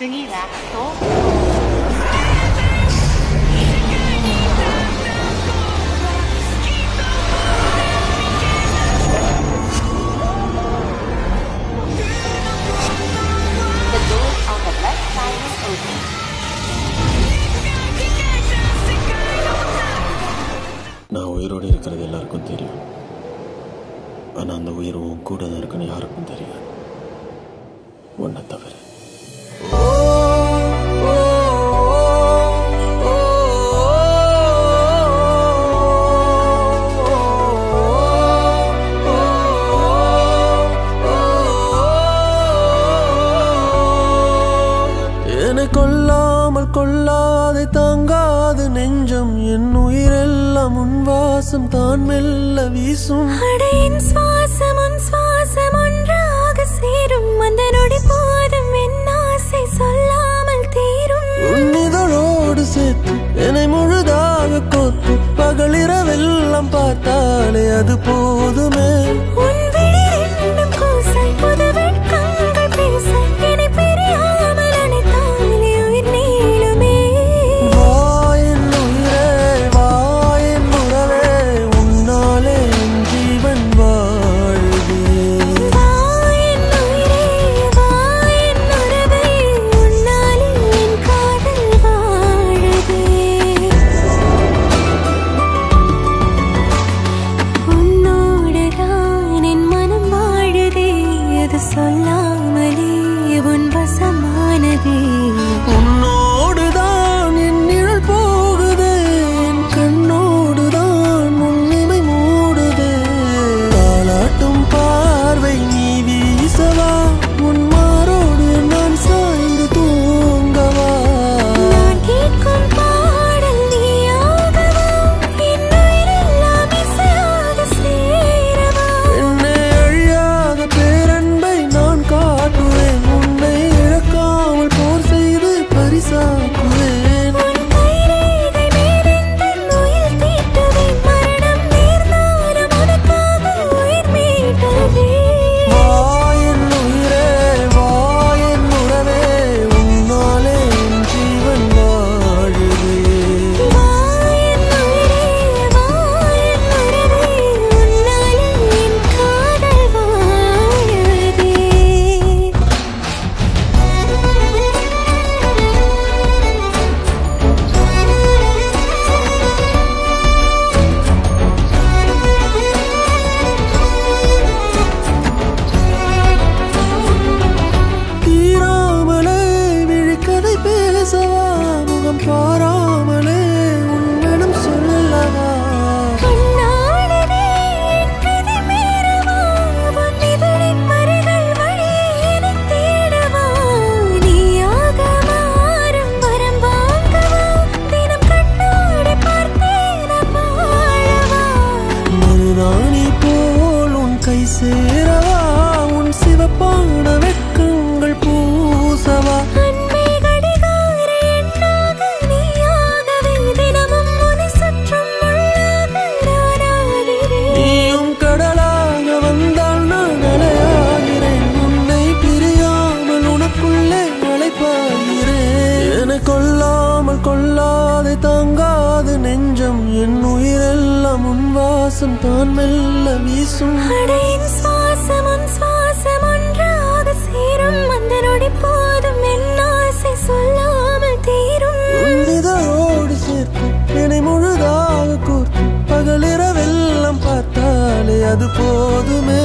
등이 낙도 The door on the left side is open. நான் உயிரோடு இருக்கிறது எல்லாருக்கும் தெரியும். ஆனால் அந்த உயிர் உன் கூட தான் இருக்குன்னு யாருக்கும் தெரியாது, உன்னை தவிர. என்னை கொல்லாமல் கொள்ளாதே தாங்காது நெஞ்சம், என் உயிரெல்லாம் உன் வாசம் தான் மெல்ல வீசும். அடையின் சுவாசம் உன் சுவாசம் ஒன்றாக சேரும், அந்த நொடி போதும் என் ஆசை சொல்லாமல் தீரும். உன்னிதழோடு சேர்த்து என்னை முழுதாக கோத்து பகலிரவெல்லாம் பார்த்தாலே அது போதுமே. உன் விழி ரெண்டும் கூச புது வெட்கங்கள் பேச என்னை பிரியாமல் அணைத்தாலே உயிர் நீளுமே. வா என் உயிரே வா என் உறவே, உன்னாலே என் ஜீவன் வாழுதே. வா என் உயிரே வா என் உறவே, உன்னாலே என் காதல் வாழுதே. உன்னோடுதான் என் மனம் வாழுதே, அது சொல்லாமலே உன் வசமானதே. உன்னோடுதான் என் நிழல் போகுதே, என் கண்ணோடுதான் உன்னிமை மூடுதே. தாலாட்டும் பார்வை நீ வீசவா, உன் மாரோடு நான் சாய்ந்து தூங்கவா. நான் கேட்கும் பாடல் நீயாகவா, என் உயிரெல்லாம் இசையாக சேரவா. என்னை அழியாத பேரன்பை நான் காட்டுவேன், உன்னை இழக்காமல் போர் செய்து பரிசாக்குவேன். உன் கைரேகை மேலெந்தன் உயிர் தீட்டுவேன், மரணம் நேர்ந்தாலும் உனக்காக உயிர் மீட்டுவேன். வா என் உயிரே வா என் உறவே, உன்னாலே என் ஜீவன் வாழுதே. வா என் உயிரே வா என் உறவே, உன்னாலே என் காதல் வாழுதே. தீராமலே விழிக்கதை பேசவா, முகம் பாராமலே உன்னிடம் சொல்லவா. கண்ணாளனே என் விதி மீறவா, உன் இதழின் வரிகள் வழியே என்னைத் தேடவா. நீயாக மாறும் வரம் வாங்கவா, தினம் கண்ணாடி பார்த்தே நான் வாழவா. மருதாணி போல் உன் கை சேரவா, உன் சிவப்பான வெட்கங்கள் பூசவா. அன்பே கடிகார எண்ணாக நீயாகவே, தினமும் உன்னை சுற்றும் முள்ளாக நானாகிறேன். நீயும் கடலாக வந்தால் நான் அலையாகிறேன், உன்னை பிரியாமல் உனக்குள்ளே அலைப்பாகிறேன். என்னை கொல்லாமல் கொள்ளாதே தாங்காது நெஞ்சம், என் உயிரெல்லாம் உன் வாசம் தான் மெல்ல வீசும். அடையின் சுவாசம் உன் சுவாசம் ஒன்றாக சேரும், அந்த நொடி போதும் என் ஆசை சொல்லாமல் தீரும். உன்னிதழோடு சேர்த்து என்னை முழுதாக கோர்த்து பகலிரவெல்லாம் பார்த்தாலே அது போதுமே.